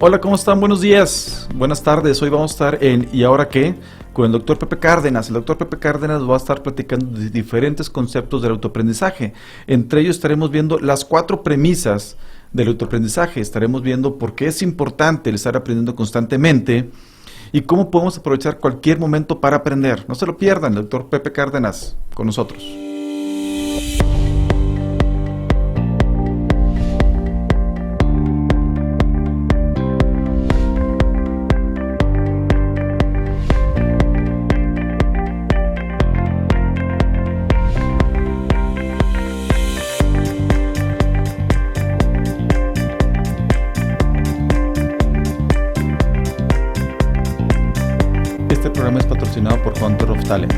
Hola, ¿cómo están? Buenos días, buenas tardes. Hoy vamos a estar en ¿Y ahora qué? Con el doctor Pepe Cárdenas. El doctor Pepe Cárdenas va a estar platicando de diferentes conceptos del autoaprendizaje. Entre ellos estaremos viendo las 4 premisas del autoaprendizaje. Estaremos viendo por qué es importante el estar aprendiendo constantemente y cómo podemos aprovechar cualquier momento para aprender. No se lo pierdan, el doctor Pepe Cárdenas con nosotros. Este programa es patrocinado por Hunter of Talent.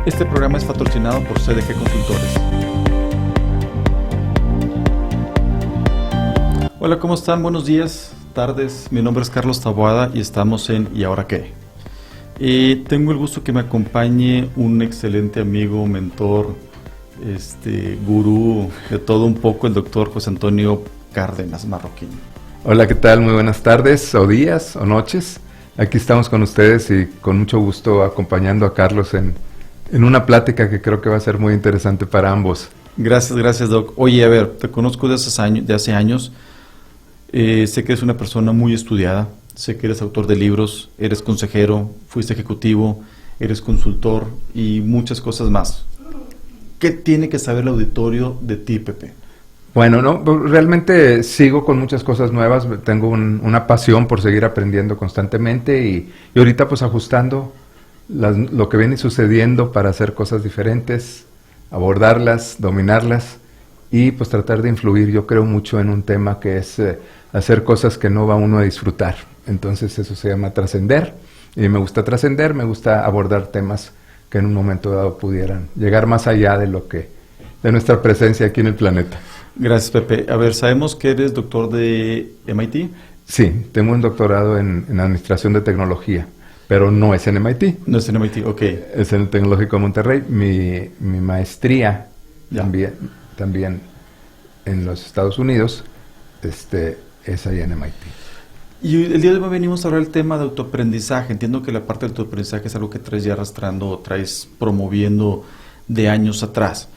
Este programa es patrocinado por CDG Consultores. Hola, ¿cómo están? Buenos días, tardes. Mi nombre es Carlos Taboada y estamos en ¿Y ahora qué? Tengo el gusto que me acompañe un excelente amigo, mentor, gurú de todo un poco, el doctor José Antonio Cárdenas Marroquín. Hola, ¿qué tal? Muy buenas tardes, o días, o noches. Aquí estamos con ustedes y con mucho gusto acompañando a Carlos en una plática que creo que va a ser muy interesante para ambos. Gracias, Doc. Oye, a ver, te conozco de hace años. Sé que eres una persona muy estudiada, sé que eres autor de libros, eres consejero, fuiste ejecutivo, eres consultor y muchas cosas más. ¿Qué tiene que saber el auditorio de ti, Pepe? Bueno, no, realmente sigo con muchas cosas nuevas, tengo una pasión por seguir aprendiendo constantemente y ahorita pues ajustando lo que viene sucediendo para hacer cosas diferentes, abordarlas, dominarlas y pues tratar de influir. Yo creo mucho en un tema que es hacer cosas que no va uno a disfrutar, entonces eso se llama trascender y me gusta trascender, me gusta abordar temas que en un momento dado pudieran llegar más allá de nuestra presencia aquí en el planeta. Gracias, Pepe. A ver, sabemos que eres doctor de MIT. Sí, tengo un doctorado en Administración de Tecnología, pero no es en MIT. No es en MIT, ok. Es en el Tecnológico de Monterrey. Mi maestría también en los Estados Unidos es ahí en MIT. Y el día de hoy venimos a hablar del tema de autoaprendizaje. Entiendo que la parte del autoaprendizaje es algo que traes ya arrastrando o traes promoviendo de años atrás.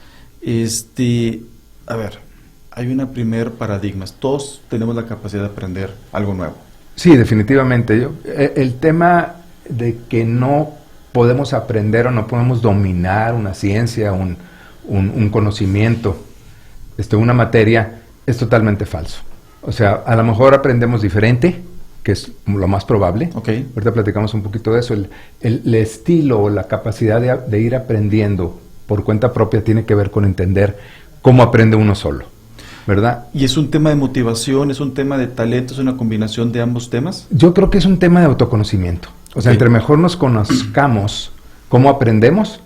A ver, hay una primer paradigma. Todos tenemos la capacidad de aprender algo nuevo. Sí, definitivamente. El tema de que no podemos aprender o no podemos dominar una ciencia, un conocimiento, una materia, es totalmente falso. O sea, a lo mejor aprendemos diferente, que es lo más probable. Okay. Ahorita platicamos un poquito de eso. El estilo o la capacidad de ir aprendiendo por cuenta propia tiene que ver con entender cómo aprende uno solo, ¿verdad? ¿Y es un tema de motivación, es un tema de talento, es una combinación de ambos temas? Yo creo que es un tema de autoconocimiento. O sea, entre mejor nos conozcamos cómo aprendemos,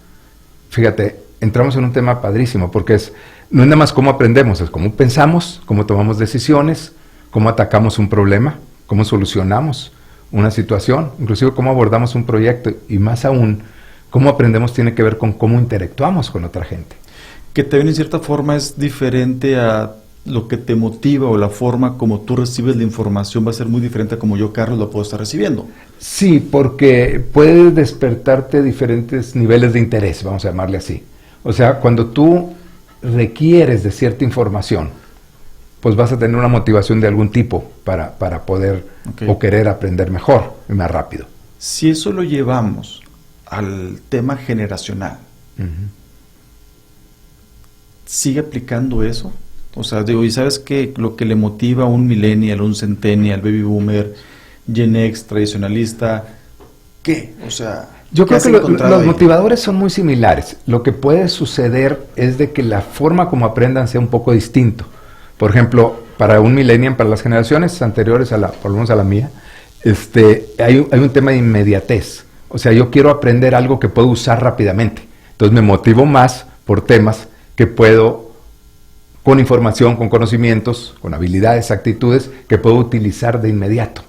fíjate, entramos en un tema padrísimo, porque no es nada más cómo aprendemos, es cómo pensamos, cómo tomamos decisiones, cómo atacamos un problema, cómo solucionamos una situación, inclusive cómo abordamos un proyecto, y más aún, cómo aprendemos tiene que ver con cómo interactuamos con otra gente. Que también en cierta forma es diferente a lo que te motiva o la forma como tú recibes la información va a ser muy diferente a como yo, Carlos, lo puedo estar recibiendo. Sí, porque puede despertarte diferentes niveles de interés, vamos a llamarle así. O sea, cuando tú requieres de cierta información, pues vas a tener una motivación de algún tipo para poder o querer aprender mejor y más rápido. Si eso lo llevamos al tema generacional, ¿sigue aplicando eso? O sea, digo, ¿y sabes qué? Lo que le motiva a un millennial, un centennial, baby boomer, Gen X, tradicionalista, ¿qué? O sea, yo creo que los motivadores son muy similares. Lo que puede suceder es de que la forma como aprendan sea un poco distinto. Por ejemplo, para un millennial, para las generaciones anteriores, por lo menos a la mía, hay un tema de inmediatez. O sea, yo quiero aprender algo que puedo usar rápidamente. Entonces me motivo más por temas que puedo, con información, con conocimientos, con habilidades, actitudes, que puedo utilizar de inmediato,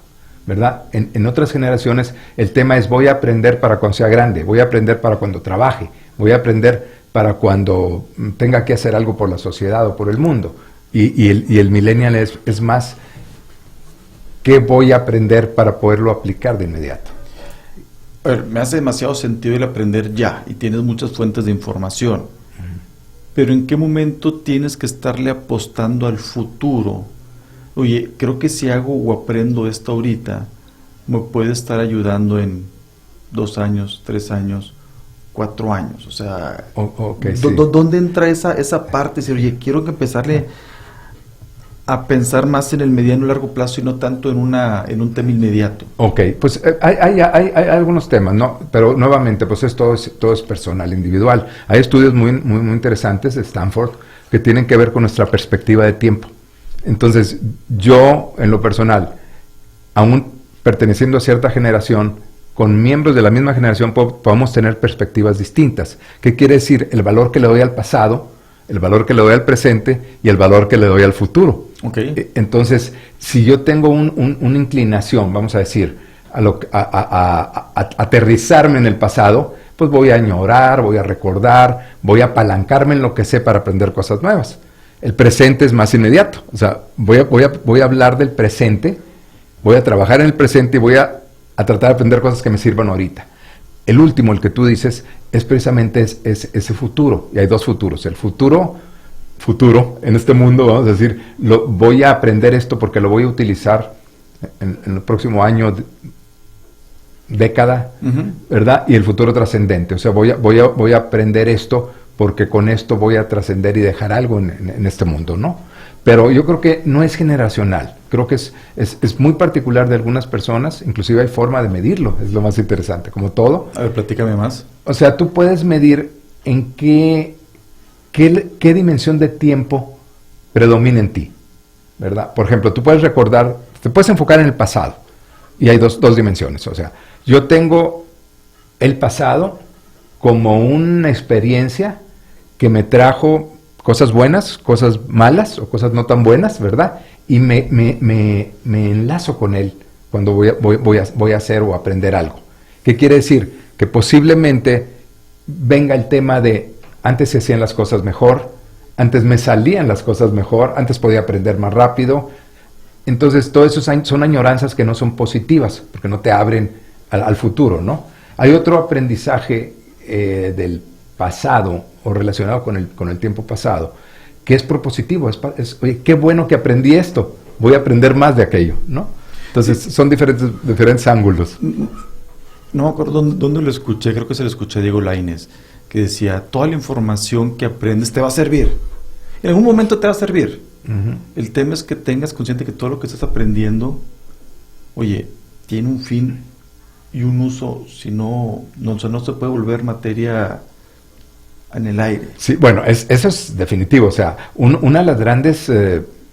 ¿verdad? En otras generaciones el tema es voy a aprender para cuando sea grande, voy a aprender para cuando trabaje, voy a aprender para cuando tenga que hacer algo por la sociedad o por el mundo. Y el millennial es más, ¿qué voy a aprender para poderlo aplicar de inmediato? A ver, me hace demasiado sentido el aprender ya, y tienes muchas fuentes de información. Pero ¿en qué momento tienes que estarle apostando al futuro? Oye, creo que si hago o aprendo esto ahorita, me puede estar ayudando en 2 años, 3 años, 4 años. O sea, Sí. ¿Dónde entra esa parte? Si, oye, quiero que empezarle a pensar más en el mediano y largo plazo y no tanto en un tema inmediato. Ok, pues hay algunos temas, ¿no? Pero nuevamente, pues todo es personal, individual. Hay estudios muy interesantes de Stanford que tienen que ver con nuestra perspectiva de tiempo. Entonces, yo, en lo personal, aún perteneciendo a cierta generación, con miembros de la misma generación podemos tener perspectivas distintas. ¿Qué quiere decir? El valor que le doy al pasado, el valor que le doy al presente y el valor que le doy al futuro. Okay. Entonces, si yo tengo una inclinación, vamos a decir, a aterrizarme en el pasado, pues voy a añorar, voy a recordar, voy a apalancarme en lo que sé para aprender cosas nuevas. El presente es más inmediato. O sea, voy a hablar del presente, voy a trabajar en el presente y voy a tratar de aprender cosas que me sirvan ahorita. El último, el que tú dices, es precisamente ese futuro. Y hay 2 futuros. El futuro en este mundo, vamos a decir, voy a aprender esto porque lo voy a utilizar en el próximo año, década, ¿verdad? Y el futuro trascendente. O sea, voy a aprender esto porque con esto voy a trascender y dejar algo en este mundo, ¿no? Pero yo creo que no es generacional. Creo que es muy particular de algunas personas. Inclusive hay forma de medirlo. Es lo más interesante, como todo. A ver, platícame más. O sea, tú puedes medir en qué dimensión de tiempo predomina en ti, ¿verdad? Por ejemplo, tú puedes recordar, te puedes enfocar en el pasado. Y hay dos dimensiones. O sea, yo tengo el pasado como una experiencia que me trajo cosas buenas, cosas malas o cosas no tan buenas, ¿verdad? Y me enlazo con él cuando voy a hacer o aprender algo. ¿Qué quiere decir? Que posiblemente venga el tema de antes se hacían las cosas mejor, antes me salían las cosas mejor, antes podía aprender más rápido. Entonces, todo eso son añoranzas que no son positivas, porque no te abren al futuro, ¿no? Hay otro aprendizaje del pasado o relacionado con el tiempo pasado, que es propositivo, oye, qué bueno que aprendí esto, voy a aprender más de aquello, ¿no? Entonces, sí, son diferentes ángulos. No me acuerdo dónde lo escuché, creo que se lo escuché a Diego Lainez, que decía, toda la información que aprendes te va a servir, en algún momento te va a servir. El tema es que tengas consciente que todo lo que estás aprendiendo, oye, tiene un fin y un uso, si no se puede volver materia en el aire. Sí, bueno, eso es definitivo. O sea, una de las grandes,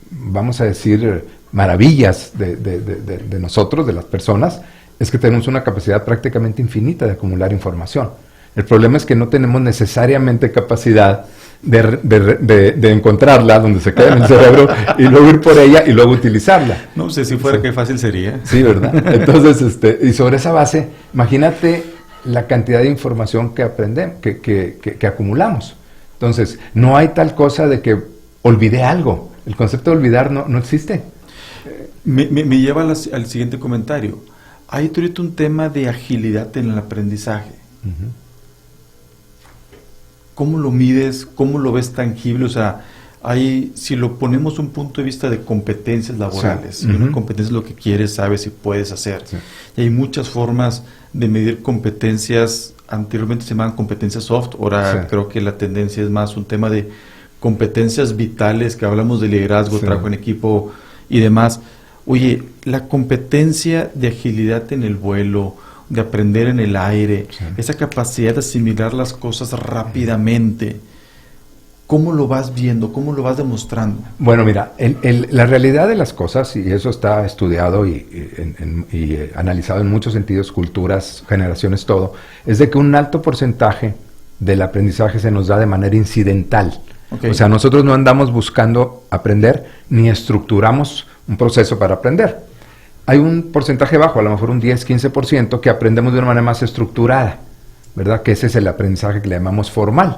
vamos a decir, maravillas de nosotros, de las personas, es que tenemos una capacidad prácticamente infinita de acumular información. El problema es que no tenemos necesariamente capacidad de encontrarla donde se queda en el cerebro y luego ir por ella y luego utilizarla. No sé, si fuera, sí, qué fácil sería. Sí, ¿verdad? Entonces, y sobre esa base, imagínate la cantidad de información que aprendemos, que acumulamos. Entonces, no hay tal cosa de que olvidé algo. El concepto de olvidar no existe. Me lleva al siguiente comentario. Hay ahorita un tema de agilidad en el aprendizaje. ¿Cómo lo mides? ¿Cómo lo ves tangible? O sea, si lo ponemos un punto de vista de competencias laborales, sí, una competencia es lo que quieres, sabes y puedes hacer. Sí. Y hay muchas formas de medir competencias. Anteriormente se llamaban competencias soft, ahora sí, creo que la tendencia es más un tema de competencias vitales, que hablamos de liderazgo, sí, trabajo en equipo y demás. Oye, la competencia de agilidad en el vuelo, de aprender en el aire, sí, esa capacidad de asimilar las cosas rápidamente, ¿cómo lo vas viendo? ¿Cómo lo vas demostrando? Bueno, mira, la realidad de las cosas, y eso está estudiado y analizado en muchos sentidos, culturas, generaciones, todo, es de que un alto porcentaje del aprendizaje se nos da de manera incidental. Okay. O sea, nosotros no andamos buscando aprender, ni estructuramos un proceso para aprender. Hay un porcentaje bajo, a lo mejor un 10-15%, que aprendemos de una manera más estructurada, ¿verdad? Que ese es el aprendizaje que le llamamos formal.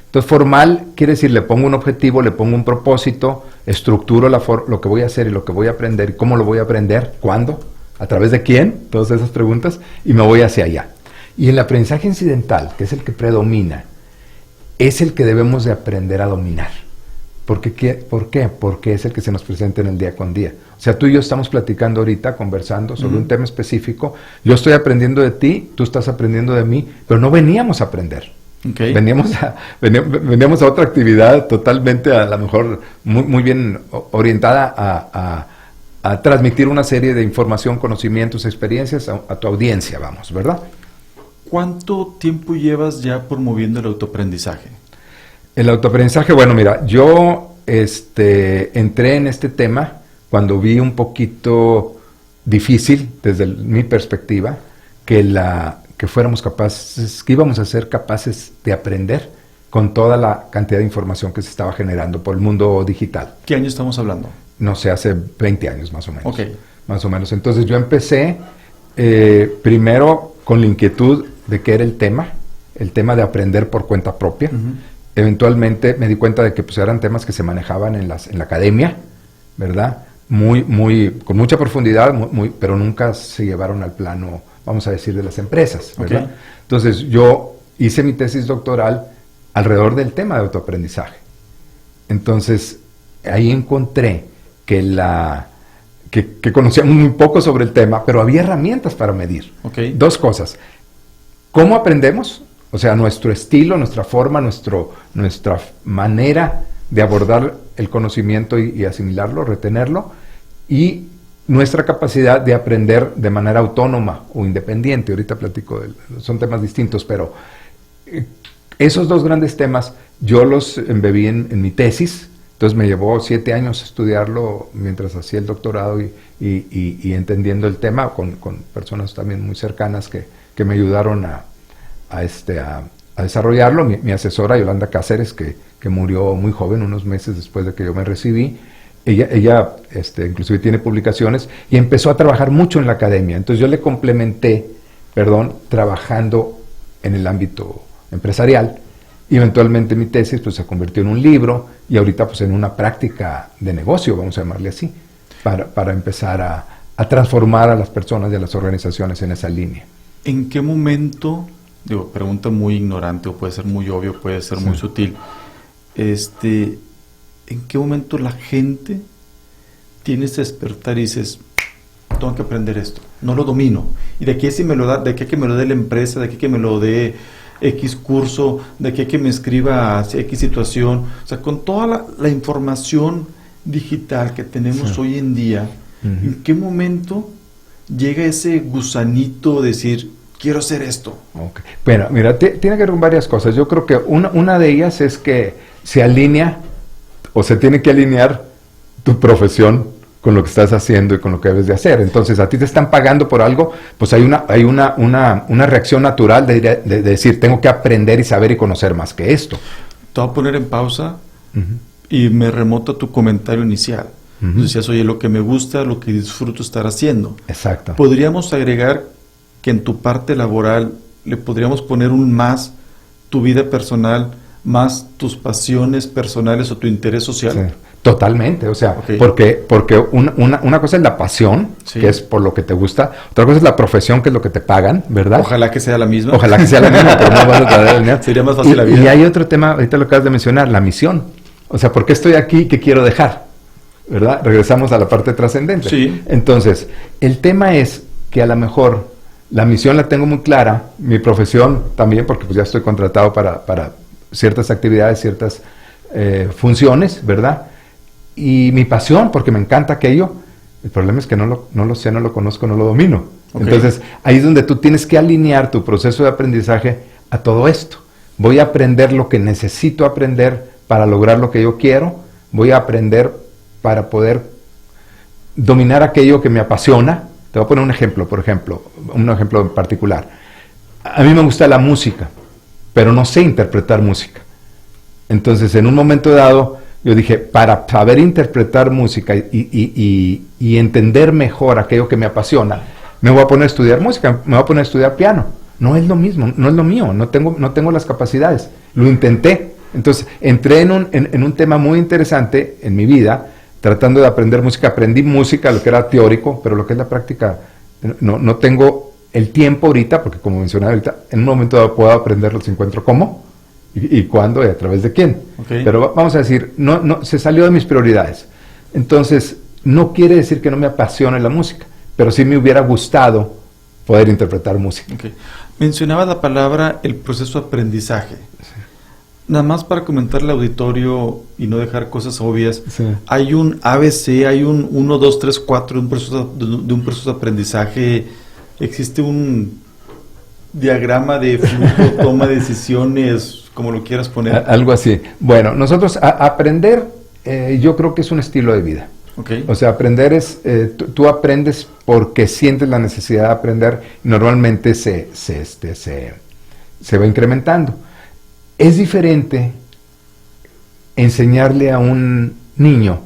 Entonces, formal quiere decir, le pongo un objetivo, le pongo un propósito, estructuro lo que voy a hacer y lo que voy a aprender, y cómo lo voy a aprender, cuándo, a través de quién, todas esas preguntas, y me voy hacia allá. Y el aprendizaje incidental, que es el que predomina, es el que debemos de aprender a dominar. ¿Por qué? Porque es el que se nos presenta en el día con día. O sea, tú y yo estamos platicando ahorita, conversando sobre un tema específico. Yo estoy aprendiendo de ti, tú estás aprendiendo de mí, pero no veníamos a aprender. Okay. Veníamos a otra actividad totalmente, a lo mejor, muy bien orientada a transmitir una serie de información, conocimientos, experiencias a tu audiencia, vamos, ¿verdad? ¿Cuánto tiempo llevas ya promoviendo el autoaprendizaje? El autoaprendizaje, bueno, mira, yo entré en este tema cuando vi un poquito difícil, desde mi perspectiva, que fuéramos capaces, que íbamos a ser capaces de aprender con toda la cantidad de información que se estaba generando por el mundo digital. ¿Qué año estamos hablando? No sé, hace 20 años más o menos. Ok. Más o menos. Entonces yo empecé primero con la inquietud de qué era el tema de aprender por cuenta propia. Eventualmente me di cuenta de que pues eran temas que se manejaban en la academia, ¿verdad? Con mucha profundidad, pero nunca se llevaron al plano, vamos a decir, de las empresas, ¿verdad? Okay. Entonces yo hice mi tesis doctoral alrededor del tema de autoaprendizaje. Entonces ahí encontré que conocía muy poco sobre el tema, pero había herramientas para medir. Okay. Dos cosas. ¿Cómo aprendemos? O sea, nuestro estilo, nuestra forma, nuestra manera de abordar el conocimiento y asimilarlo, retenerlo, y nuestra capacidad de aprender de manera autónoma o independiente. Ahorita platico, son temas distintos, pero esos dos grandes temas yo los embebí en mi tesis. Entonces me llevó 7 años estudiarlo mientras hacía el doctorado y entendiendo el tema con personas también muy cercanas que me ayudaron a desarrollarlo. Mi asesora, Yolanda Cáceres, que murió muy joven, unos meses después de que yo me recibí, ella inclusive tiene publicaciones y empezó a trabajar mucho en la academia. Entonces yo le complementé, trabajando en el ámbito empresarial, y eventualmente mi tesis pues se convirtió en un libro y ahorita pues en una práctica de negocio, vamos a llamarle así, para empezar a transformar a las personas y a las organizaciones en esa línea. ¿En qué momento, pregunta muy ignorante o puede ser muy obvio, puede ser muy sutil, ¿en qué momento la gente tiene ese despertar y dices, tengo que aprender esto, no lo domino, y de aquí si me lo da, de aquí que me lo dé la empresa, de aquí que me lo dé X curso, de aquí que me escriba X situación, o sea, con toda la información digital que tenemos hoy en día, ¿en qué momento llega ese gusanito de decir, quiero hacer esto? Okay. Bueno, mira, tiene que ver con varias cosas. Yo creo que una de ellas es que se alinea o se tiene que alinear tu profesión con lo que estás haciendo y con lo que debes de hacer. Entonces, a ti te están pagando por algo, pues hay una reacción natural de decir, tengo que aprender y saber y conocer más que esto. Te voy a poner en pausa y me remonto a tu comentario inicial. Decías, oye, lo que me gusta, lo que disfruto estar haciendo. Exacto. Podríamos agregar que en tu parte laboral le podríamos poner un más tu vida personal, más tus pasiones personales o tu interés social. Sí. Totalmente, o sea, porque una cosa es la pasión, que es por lo que te gusta, otra cosa es la profesión, que es lo que te pagan, ¿verdad? Ojalá que sea la misma. Ojalá que sea la misma, pero no vas a traer. Sería más fácil la vida. Y hay otro tema, ahorita lo acabas de mencionar, la misión. O sea, ¿por qué estoy aquí? ¿Qué quiero dejar? ¿Verdad? Regresamos a la parte trascendente. Sí. Entonces, el tema es que a lo mejor la misión la tengo muy clara, mi profesión también, porque pues ya estoy contratado para ciertas actividades, ciertas funciones, ¿verdad? Y mi pasión, porque me encanta aquello, el problema es que no lo sé, no lo conozco, no lo domino. Entonces, ahí es donde tú tienes que alinear tu proceso de aprendizaje a todo esto. Voy a aprender lo que necesito aprender para lograr lo que yo quiero, voy a aprender para poder dominar aquello que me apasiona. Te voy a poner un ejemplo, un ejemplo en particular. A mí me gusta la música, pero no sé interpretar música. Entonces, en un momento dado, yo dije, para saber interpretar música y entender mejor aquello que me apasiona, me voy a poner a estudiar música, me voy a poner a estudiar piano. No es lo mismo, no es lo mío, no tengo las capacidades. Lo intenté Entonces, entré en un tema muy interesante en mi vida, tratando de aprender música. Aprendí música, lo que era teórico, pero lo que es la práctica, no tengo el tiempo ahorita, porque como mencionaba ahorita, en un momento dado puedo aprenderlo si encuentro cómo, y cuándo, y a través de quién. Okay. Pero vamos a decir, no se salió de mis prioridades. Entonces, no quiere decir que no me apasione la música, pero sí me hubiera gustado poder interpretar música. Okay. Mencionaba la palabra el proceso de aprendizaje. Sí. Nada más para comentarle al auditorio y no dejar cosas obvias, sí. Hay un ABC, hay un 1, 2, 3, 4 de un proceso de aprendizaje. Existe un diagrama de flujo, toma de decisiones, como lo quieras poner. Algo así. Bueno, nosotros aprender, yo creo que es un estilo de vida. Okay. O sea, aprender es, tú aprendes porque sientes la necesidad de aprender, y normalmente se va incrementando. Es diferente enseñarle a un niño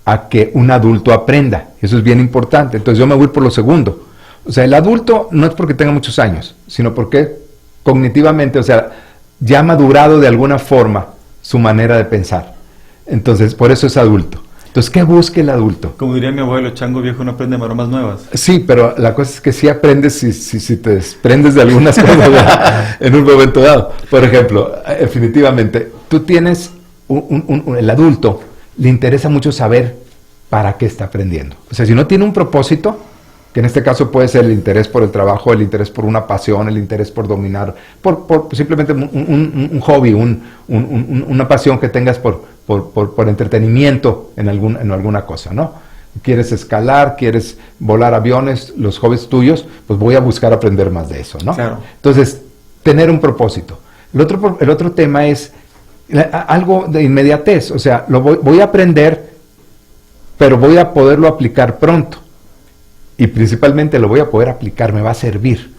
a que un adulto aprenda. Eso es bien importante. Entonces yo me voy por lo segundo. O sea, el adulto no es porque tenga muchos años, sino porque cognitivamente, o sea, ya ha madurado de alguna forma su manera de pensar. Entonces, por eso es adulto. Entonces, ¿qué busca el adulto? Como diría mi abuelo, chango viejo no aprende maromas nuevas. Sí, pero la cosa es que sí aprendes si te desprendes de algunas cosas en un momento dado. Por ejemplo, definitivamente, tú tienes, el adulto le interesa mucho saber para qué está aprendiendo. O sea, si no tiene un propósito, que en este caso puede ser el interés por el trabajo, el interés por una pasión, el interés por dominar, por simplemente un hobby, una pasión que tengas por entretenimiento en alguna cosa, ¿no? Quieres escalar, quieres volar aviones, los hobbies tuyos, pues voy a buscar aprender más de eso, ¿no? Claro. Entonces, tener un propósito. El otro tema es algo de inmediatez, o sea, voy a aprender, pero voy a poderlo aplicar pronto. Y principalmente lo voy a poder aplicar, me va a servir,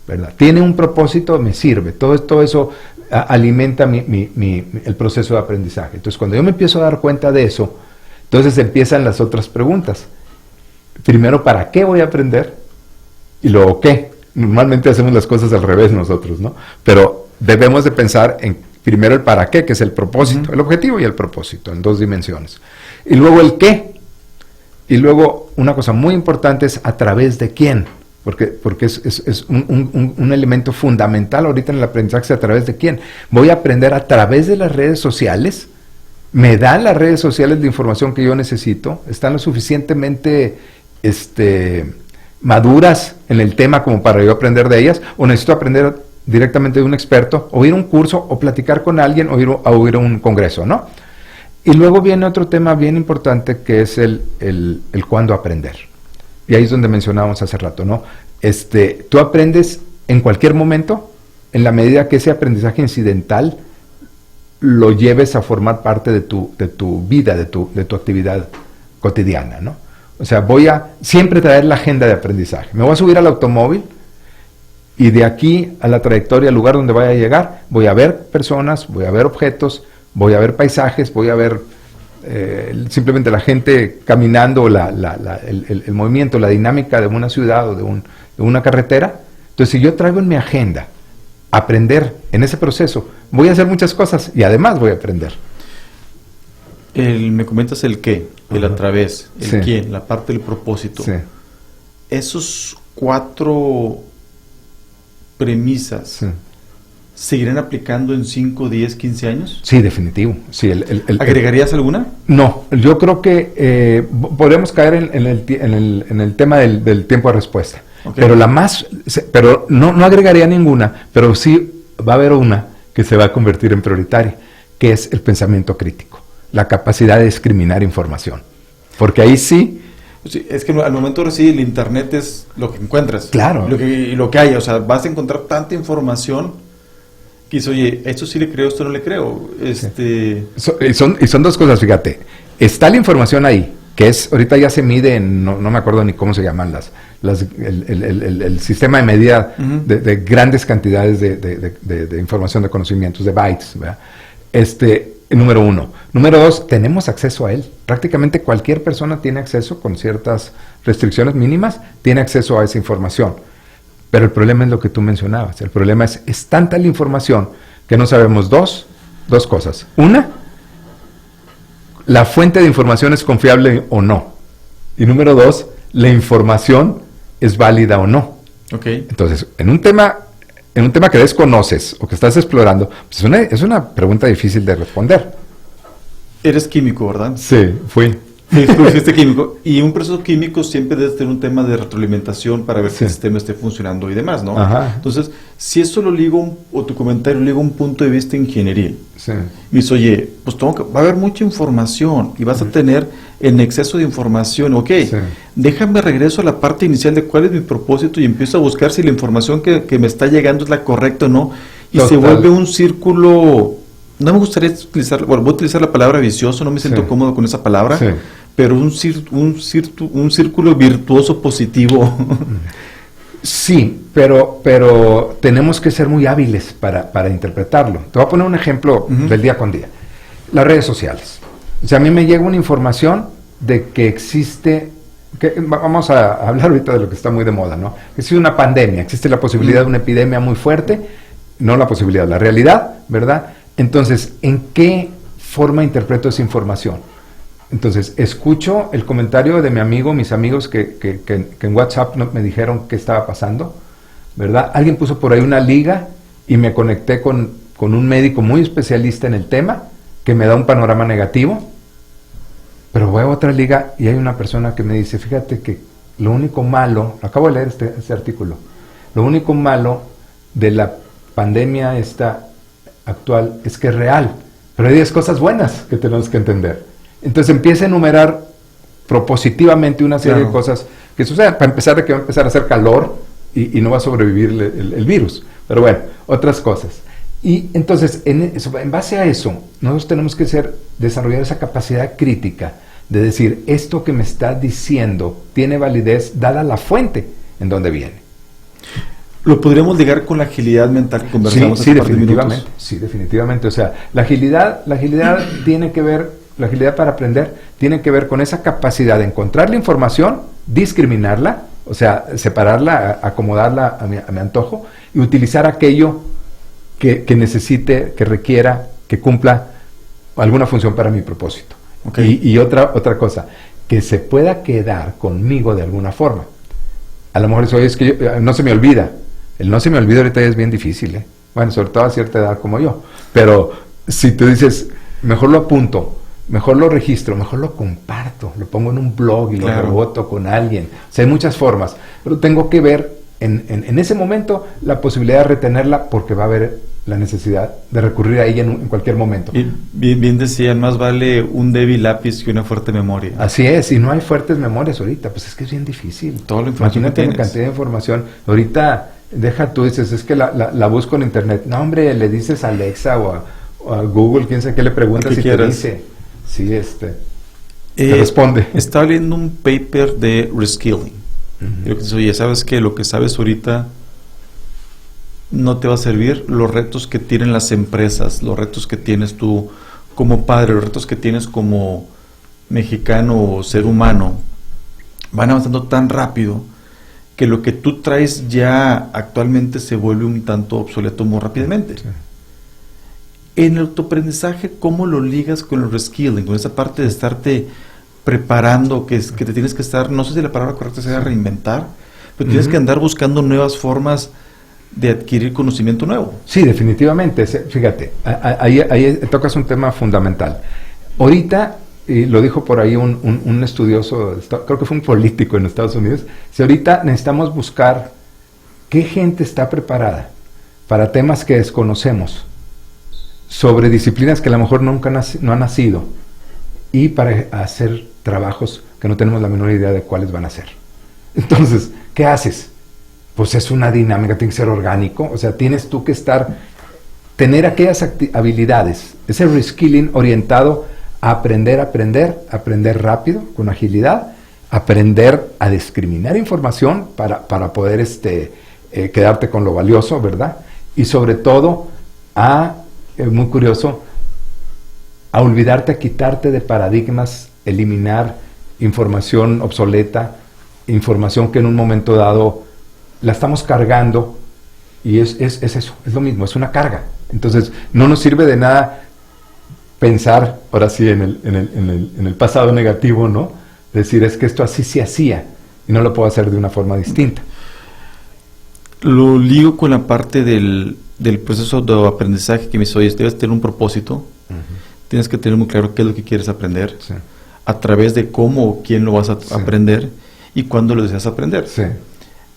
¿verdad? Tiene un propósito, me sirve. Todo eso alimenta el proceso de aprendizaje. Entonces, cuando yo me empiezo a dar cuenta de eso, entonces empiezan las otras preguntas. Primero, ¿para qué voy a aprender? Y luego, ¿qué? Normalmente hacemos las cosas al revés nosotros, ¿no? Pero debemos de pensar en primero el para qué, que es el propósito, el objetivo y el propósito, en 2 dimensiones. Y luego el qué. Y luego, una cosa muy importante es a través de quién, porque es un elemento fundamental ahorita en el aprendizaje, a través de quién. Voy a aprender a través de las redes sociales, me dan las redes sociales la información que yo necesito, están lo suficientemente maduras en el tema como para yo aprender de ellas, o necesito aprender directamente de un experto, o ir a un curso, o platicar con alguien, o ir a un congreso, ¿no? Y luego viene otro tema bien importante que es el cuándo aprender. Y ahí es donde mencionábamos hace rato, ¿no? Tú aprendes en cualquier momento, en la medida que ese aprendizaje incidental lo lleves a formar parte de tu vida, de tu actividad cotidiana, ¿no? O sea, voy a siempre traer la agenda de aprendizaje. Me voy a subir al automóvil y de aquí a la trayectoria, al lugar donde vaya a llegar, voy a ver personas, voy a ver objetos, voy a ver paisajes, voy a ver simplemente la gente caminando, el movimiento, la dinámica de una ciudad o de una carretera. Entonces, si yo traigo en mi agenda aprender en ese proceso, voy a hacer muchas cosas y además voy a aprender. Me comentas el qué, el a través, el sí. quién, la parte del propósito. Sí. Esos 4 premisas, sí. ¿seguirán aplicando en 5, 10, 15 años? Sí, definitivo. Sí, ¿Agregarías alguna? No, yo creo que podemos caer en el tema del tiempo de respuesta. Okay. Pero no agregaría ninguna, pero sí va a haber una que se va a convertir en prioritaria, que es el pensamiento crítico, la capacidad de discriminar información. Porque ahí sí... Sí, es que al momento de recibir el internet es lo que encuentras. Claro. Lo que hay, o sea, vas a encontrar tanta información que dices, oye, esto sí le creo, esto no le creo. Sí. Son 2 cosas, fíjate. Está la información ahí, que es, ahorita ya se mide, no me acuerdo ni cómo se llaman el sistema de medida de grandes cantidades de información, de conocimientos, de bytes, ¿verdad? Número 1. Número 2, tenemos acceso a él. Prácticamente cualquier persona tiene acceso, con ciertas restricciones mínimas, tiene acceso a esa información. Pero el problema es lo que tú mencionabas. El problema es tanta la información que no sabemos, 2, dos cosas. Una, la fuente de información es confiable o no. Y número dos, la información es válida o no. Okay. Entonces, en un tema que desconoces o que estás explorando, pues es una pregunta difícil de responder. Eres químico, ¿verdad? Sí, fui. Sí, fuiste químico. Y un proceso químico siempre debe tener un tema de retroalimentación para ver si el sistema esté funcionando y demás, ¿no? Ajá. Entonces, si eso lo ligo, o tu comentario lo ligo a un punto de vista ingenieril, Sí. me dice, oye, pues va a haber mucha información y vas a tener en exceso de información. Ok, Sí. déjame regreso a la parte inicial de cuál es mi propósito y empiezo a buscar si la información que me está llegando es la correcta o no. Y Total. se vuelve un círculo. No me gustaría utilizar, bueno, voy a utilizar la palabra vicioso, no me siento cómodo con esa palabra, Sí. pero un círculo virtuoso positivo. Sí, pero tenemos que ser muy hábiles para interpretarlo. Te voy a poner un ejemplo del día con día. Las redes sociales. O sea, a mí me llega una información de que existe, vamos a hablar ahorita de lo que está muy de moda, ¿no? Existe una pandemia, existe la posibilidad de una epidemia muy fuerte, no la posibilidad, la realidad, ¿verdad? Entonces, ¿en qué forma interpreto esa información? Entonces, escucho el comentario de mi amigo, mis amigos que en WhatsApp me dijeron qué estaba pasando, ¿verdad? Alguien puso por ahí una liga y me conecté con un médico muy especialista en el tema que me da un panorama negativo, pero voy a otra liga y hay una persona que me dice, fíjate que lo único malo, acabo de leer este artículo, lo único malo de la pandemia esta actual es que es real, pero hay 10 cosas buenas que tenemos que entender. Entonces empieza a enumerar propositivamente una serie de cosas que suceden. Para empezar, de que va a empezar a hacer calor y no va a sobrevivir el virus. Pero bueno, otras cosas. Y entonces, en base a eso, nosotros tenemos que desarrollar esa capacidad crítica de decir, esto que me está diciendo tiene validez dada la fuente en donde viene. ¿Lo podríamos ligar con la agilidad mental que conversamos Sí, hace un par de definitivamente. minutos? Sí, definitivamente. O sea, la agilidad tiene que ver, la agilidad para aprender tiene que ver con esa capacidad de encontrar la información, discriminarla, o sea, separarla, acomodarla a mi antojo y utilizar aquello que necesite, que requiera, que cumpla alguna función para mi propósito. Okay. Y otra cosa, que se pueda quedar conmigo de alguna forma. A lo mejor eso es que no se me olvida. El no se me olvida ahorita ya es bien difícil, ¿eh? Bueno, sobre todo a cierta edad como yo. Pero si tú dices, mejor lo apunto, mejor lo registro, mejor lo comparto, lo pongo en un blog y lo reboto con alguien. O sea, hay muchas formas. Pero tengo que ver en ese momento la posibilidad de retenerla porque va a haber la necesidad de recurrir a ella en cualquier momento. Y bien decían, más vale un débil lápiz que una fuerte memoria. Así es, y no hay fuertes memorias ahorita, pues es que es bien difícil. Toda la información Imagínate que la cantidad de información. Ahorita, tú dices, es que la busco en internet. No, hombre, le dices a Alexa o a Google, quién sabe qué le preguntas y te dice. Sí, te responde. Estaba leyendo un paper de reskilling. Yo que oye, ¿sabes qué? Lo que sabes ahorita no te va a servir. Los retos que tienen las empresas, los retos que tienes tú como padre, los retos que tienes como mexicano o ser humano, van avanzando tan rápido que lo que tú traes ya actualmente se vuelve un tanto obsoleto muy rápidamente. Sí. En el autoaprendizaje, ¿cómo lo ligas con el reskilling? Con esa parte de estarte preparando, que te tienes que estar, no sé si la palabra correcta sea reinventar, pero tienes que andar buscando nuevas formas de adquirir conocimiento nuevo. Sí, definitivamente. Fíjate, ahí tocas un tema fundamental. Ahorita, y lo dijo por ahí un estudioso, creo que fue un político en Estados Unidos, si ahorita necesitamos buscar qué gente está preparada para temas que desconocemos, sobre disciplinas que a lo mejor nunca no han nacido, y para hacer trabajos que no tenemos la menor idea de cuáles van a ser. Entonces, ¿qué haces? Pues es una dinámica, tiene que ser orgánico, o sea, tienes tú que tener aquellas habilidades, ese reskilling orientado a aprender rápido, con agilidad, aprender a discriminar información para poder quedarte con lo valioso, ¿verdad? Y sobre todo, muy curioso, a olvidarte, a quitarte de paradigmas, eliminar información obsoleta, información que en un momento dado la estamos cargando, y es eso, es lo mismo, es una carga. Entonces, no nos sirve de nada pensar, ahora sí, en el pasado negativo, ¿no? Decir, es que esto así se hacía y no lo puedo hacer de una forma distinta. Lo ligo con la parte del proceso de aprendizaje que me dice, oye, debes tener un propósito, tienes que tener muy claro qué es lo que quieres aprender, Sí. a través de cómo o quién lo vas a aprender y cuándo lo deseas aprender. Sí.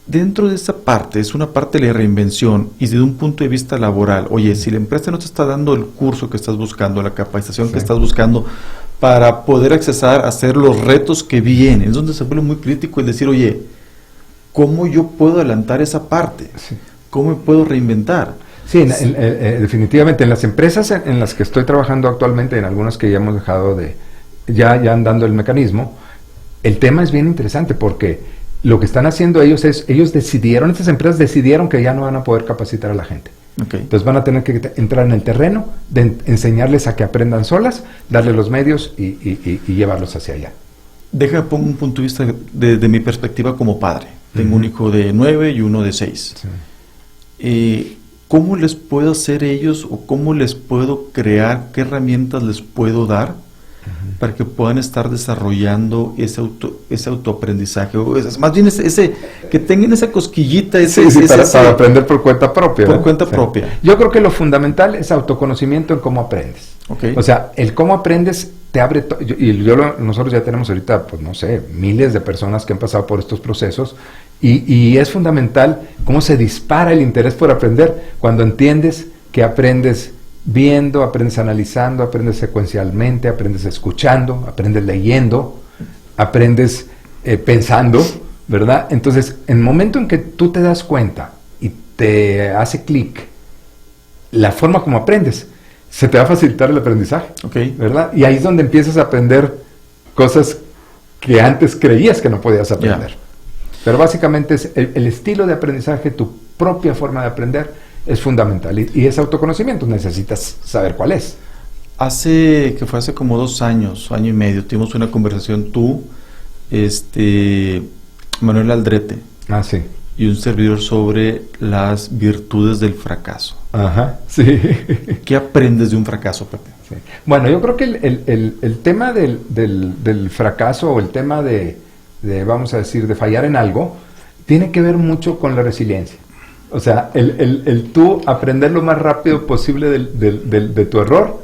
Dentro de esa parte, es una parte de la reinvención y desde un punto de vista laboral, oye, si la empresa no te está dando el curso que estás buscando, la capacitación que estás buscando para poder accesar a hacer los retos que vienen, es donde se vuelve muy crítico el decir, oye, ¿cómo yo puedo adelantar esa parte? Sí. ¿Cómo me puedo reinventar? Sí, definitivamente en las empresas en las que estoy trabajando actualmente, en algunas que ya hemos dejado de, ya andando el mecanismo, el tema es bien interesante porque lo que están haciendo ellos es, estas empresas decidieron que ya no van a poder capacitar a la gente. Okay. Entonces van a tener que entrar en el terreno, de enseñarles a que aprendan solas, darles los medios y llevarlos hacia allá. Déjame pongo un punto de vista de mi perspectiva como padre. Tengo un hijo de 9 y uno de 6. Sí. ¿Cómo les puedo hacer ellos o cómo les puedo crear, qué herramientas les puedo dar para que puedan estar desarrollando ese autoaprendizaje? O más bien que tengan esa cosquillita, para aprender por cuenta propia. Por cuenta propia. Yo creo que lo fundamental es autoconocimiento en cómo aprendes. Okay. O sea, el cómo aprendes te abre... nosotros ya tenemos ahorita, pues no sé, miles de personas que han pasado por estos procesos y es fundamental cómo se dispara el interés por aprender cuando entiendes que aprendes viendo, aprendes analizando, aprendes secuencialmente, aprendes escuchando, aprendes leyendo, aprendes pensando, ¿verdad? Entonces, en el momento en que tú te das cuenta y te hace clic la forma como aprendes, se te va a facilitar el aprendizaje, ¿verdad? Y ahí es donde empiezas a aprender cosas que antes creías que no podías aprender. Yeah. Pero básicamente es el estilo de aprendizaje, tu propia forma de aprender, es fundamental. Y ese autoconocimiento necesitas saber cuál es. Hace como 2 años, año y medio, tuvimos una conversación tú, Manuel Aldrete. Ah, sí. Y un servidor sobre las virtudes del fracaso. Ajá, sí. ¿Qué aprendes de un fracaso, Pepe? Sí. Bueno, yo creo que el tema del fracaso o el tema de, vamos a decir, de fallar en algo, tiene que ver mucho con la resiliencia. O sea, el tú aprender lo más rápido posible de tu error,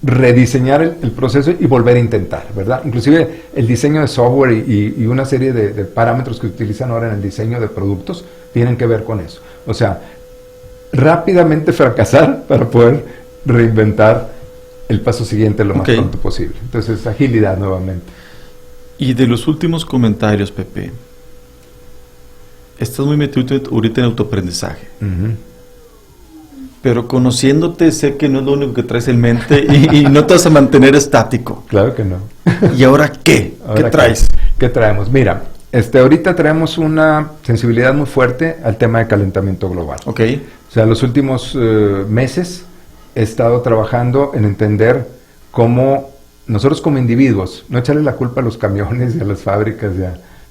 rediseñar el proceso y volver a intentar, ¿verdad? Inclusive el diseño de software y una serie de parámetros que utilizan ahora en el diseño de productos tienen que ver con eso. O sea, rápidamente fracasar para poder reinventar el paso siguiente lo más pronto posible. Entonces, agilidad nuevamente. Y de los últimos comentarios, Pepe, estás muy metido ahorita en autoaprendizaje. Pero conociéndote sé que no es lo único que traes en mente y no te vas a mantener estático. Claro que no. ¿Y ahora qué? ¿Qué traes? ¿Qué traemos? Mira, ahorita traemos una sensibilidad muy fuerte al tema de calentamiento global. Ok. O sea, los últimos meses he estado trabajando en entender cómo nosotros como individuos, no echarle la culpa a los camiones y a las fábricas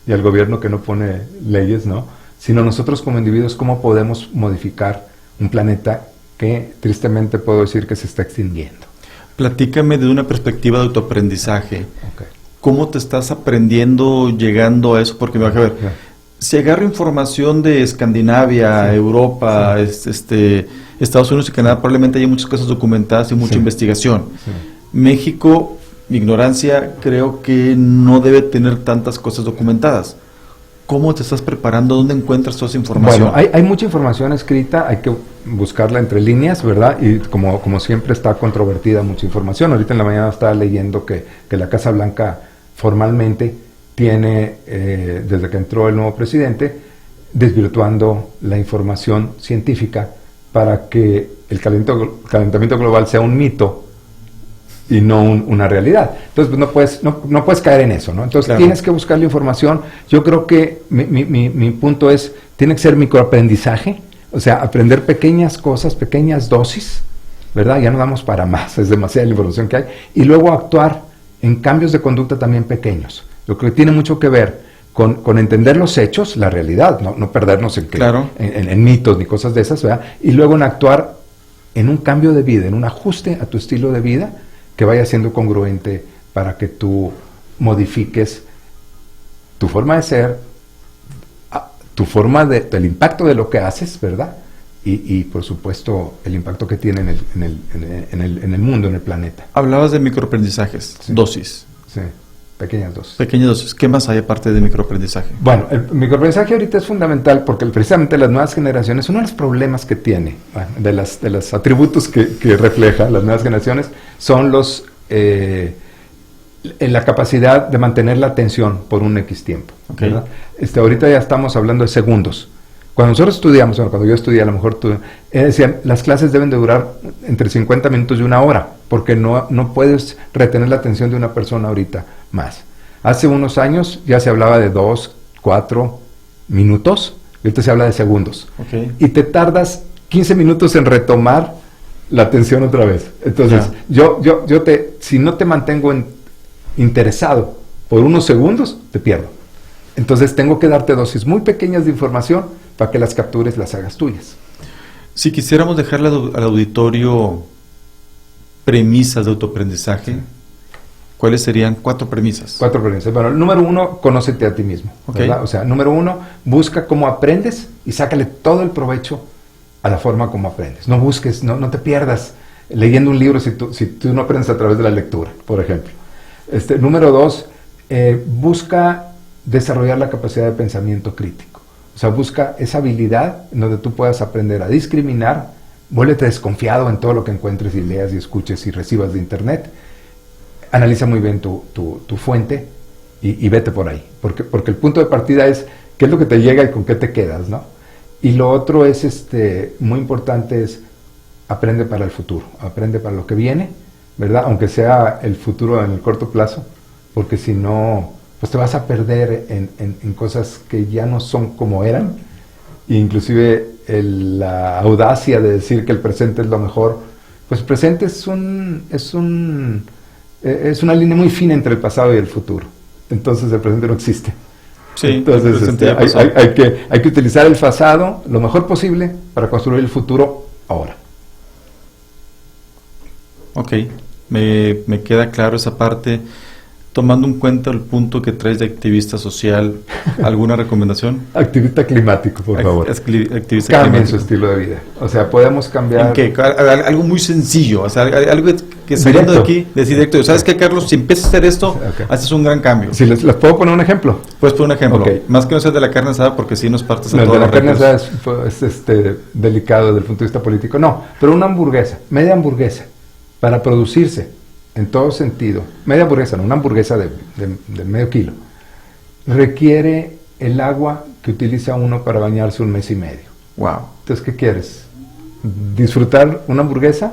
y al gobierno que no pone leyes, ¿no? Sino nosotros como individuos, cómo podemos modificar un planeta que tristemente puedo decir que se está extinguiendo. Platícame de una perspectiva de autoaprendizaje. Okay. ¿Cómo te estás aprendiendo, llegando a eso? Porque, a ver, si agarro información de Escandinavia, Europa, Estados Unidos y Canadá, probablemente hay muchas cosas documentadas y mucha investigación. México, mi ignorancia, creo que no debe tener tantas cosas documentadas. ¿Cómo te estás preparando? ¿Dónde encuentras toda esa información? Bueno, hay mucha información escrita, hay que buscarla entre líneas, ¿verdad? Y como siempre está controvertida mucha información. Ahorita en la mañana estaba leyendo que la Casa Blanca formalmente tiene, desde que entró el nuevo presidente, desvirtuando la información científica para que el calentamiento global sea un mito y no una realidad. Entonces pues no puedes caer en eso, ¿no? Entonces tienes que buscar la información. Yo creo que mi punto es, tiene que ser microaprendizaje, o sea, aprender pequeñas cosas, pequeñas dosis, ¿verdad? Ya no damos para más, es demasiada la información que hay, y luego actuar en cambios de conducta también pequeños. Yo creo que tiene mucho que ver con entender los hechos, la realidad, no perdernos en mitos ni cosas de esas, ¿verdad? Y luego en actuar en un cambio de vida, en un ajuste a tu estilo de vida que vaya siendo congruente para que tú modifiques tu forma de ser, tu forma del impacto de lo que haces, ¿verdad? Y por supuesto el impacto que tiene en el mundo, en el planeta. Hablabas de microaprendizajes, sí. Dosis. Sí, pequeñas dosis. Pequeñas dosis. ¿Qué más hay aparte de microaprendizaje? Bueno, el microaprendizaje ahorita es fundamental porque precisamente las nuevas generaciones, uno de los problemas que tiene, bueno, de los atributos que refleja las nuevas generaciones, son la capacidad de mantener la atención por un X tiempo. Okay. ¿Verdad? Ahorita ya estamos hablando de segundos. Cuando nosotros estudiamos, bueno, cuando yo estudié, a lo mejor tú decían, las clases deben de durar entre 50 minutos y 1 hora, porque no puedes retener la atención de una persona ahorita más. Hace unos años ya se hablaba de 2, 4 minutos, y ahorita se habla de segundos. Okay. Y te tardas 15 minutos en retomar la atención otra vez. Entonces, si no te mantengo interesado por unos segundos, te pierdo. Entonces tengo que darte dosis muy pequeñas de información para que las captures, las hagas tuyas. Si quisiéramos dejarle al auditorio premisas de autoaprendizaje, sí. ¿Cuáles serían 4 premisas? 4 premisas. Bueno, número 1, conócete a ti mismo. Okay. ¿Verdad? O sea, número 1, busca cómo aprendes y sácale todo el provecho a la forma como aprendes. No busques, no te pierdas leyendo un libro si tú no aprendes a través de la lectura, por ejemplo. Número 2, busca desarrollar la capacidad de pensamiento crítico. O sea, busca esa habilidad en donde tú puedas aprender a discriminar, vuélvete desconfiado en todo lo que encuentres y leas y escuches y recibas de internet, analiza muy bien tu fuente y vete por ahí, porque el punto de partida es qué es lo que te llega y con qué te quedas, ¿no? Y lo otro es, muy importante es, aprende para el futuro, aprende para lo que viene, ¿verdad? Aunque sea el futuro en el corto plazo, porque si no, pues te vas a perder en cosas que ya no son como eran, e inclusive la audacia de decir que el presente es lo mejor, pues el presente es una línea muy fina entre el pasado y el futuro, entonces el presente no existe. Sí, entonces hay que utilizar el pasado lo mejor posible para construir el futuro ahora. Ok, me queda claro esa parte. Tomando en cuenta el punto que traes de activista social, ¿alguna recomendación? Activista climático, por favor. Activista Cambien climático. su estilo de vida. O sea, podemos cambiar... ¿En qué? Algo muy sencillo, o sea, algo que saliendo de aquí, decir directo, ¿sabes qué, Carlos? Si empiezas a hacer esto, okay, haces un gran cambio. Si les puedo poner un ejemplo. Pues por un ejemplo, okay. Más que no sea de la carne asada, porque si nos partes a todos de la los carne asada es delicado desde el punto de vista político. No, pero una hamburguesa, media hamburguesa, para producirse en todo sentido, media hamburguesa, no, una hamburguesa de medio kilo, requiere el agua que utiliza uno para bañarse 1 mes y medio. Wow. Entonces, ¿qué quieres? ¿Disfrutar una hamburguesa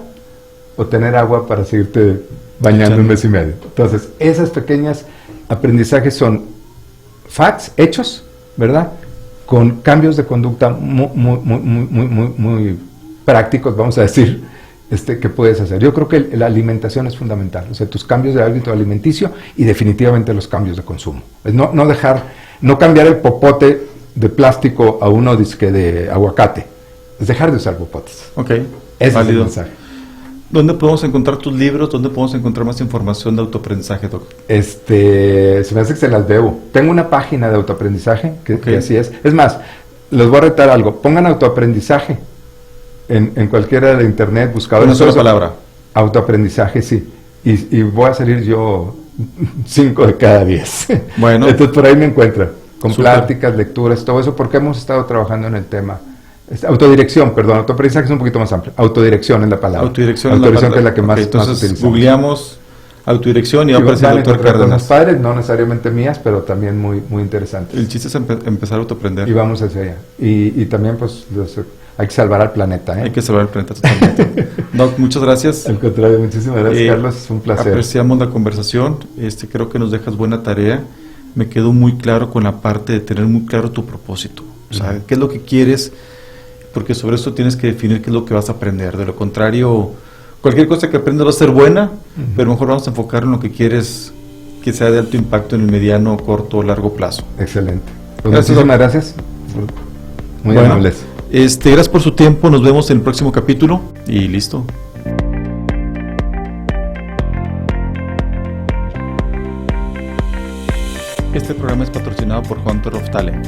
o tener agua para seguirte bañando 1 mes y medio? Entonces, esas pequeñas aprendizajes son facts, hechos, ¿verdad? Con cambios de conducta muy prácticos, vamos a decir, que puedes hacer. Yo creo que la alimentación es fundamental, o sea, tus cambios de hábito alimenticio y definitivamente los cambios de consumo. No cambiar el popote de plástico a uno de aguacate, es dejar de usar popotes. Ok, ese es el mensaje. ¿Dónde podemos encontrar tus libros? ¿Dónde podemos encontrar más información de autoaprendizaje, Doc? Se me hace que se las debo. Tengo una página de autoaprendizaje, que así es. Es más, les voy a retar algo. Pongan autoaprendizaje en cualquiera de internet, buscador. Una sola palabra. Autoaprendizaje, sí. Y voy a salir yo 5 de cada 10. Bueno. Entonces por ahí me encuentran. Con pláticas, lecturas, todo eso, porque hemos estado trabajando en el tema. Autodirección, perdón, autoaprendizaje es un poquito más amplio. Autodirección es la palabra. Autodirección que es la que más entonces utilizamos. Googleamos autodirección y va a aparecer el doctor Cárdenas. Padres, no necesariamente mías, pero también muy interesantes. El chiste es empezar a autoaprender. Y vamos hacia allá. Y también, pues, hay que salvar al planeta. Hay que salvar al planeta totalmente. Doc, muchas gracias. Al contrario, muchísimas gracias, Carlos. Es un placer. Apreciamos la conversación. Creo que nos dejas buena tarea. Me quedó muy claro con la parte de tener muy claro tu propósito. O sea, qué es lo que quieres, porque sobre eso tienes que definir qué es lo que vas a aprender. De lo contrario, cualquier cosa que aprendas va a ser buena, pero mejor vamos a enfocar en lo que quieres que sea de alto impacto en el mediano, corto o largo plazo. Excelente. Pues muchísimas gracias. Muy amables. Gracias por su tiempo, nos vemos en el próximo capítulo y listo. Este programa es patrocinado por Hunter of Talent.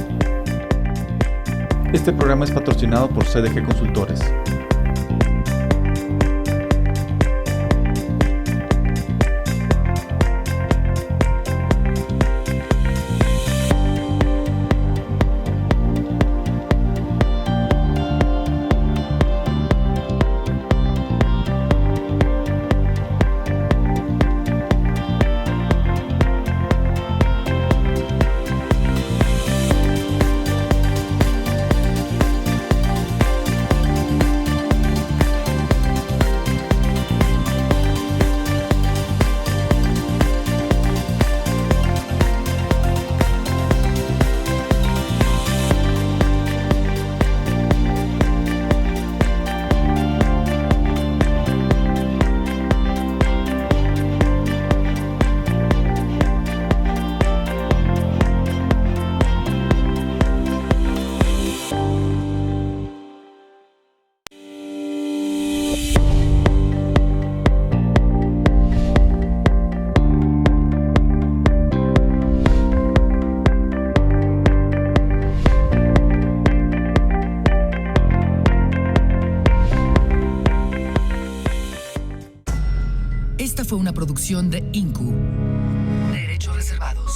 Este programa es patrocinado por CDG Consultores. Esta fue una producción de Incu. Derechos reservados.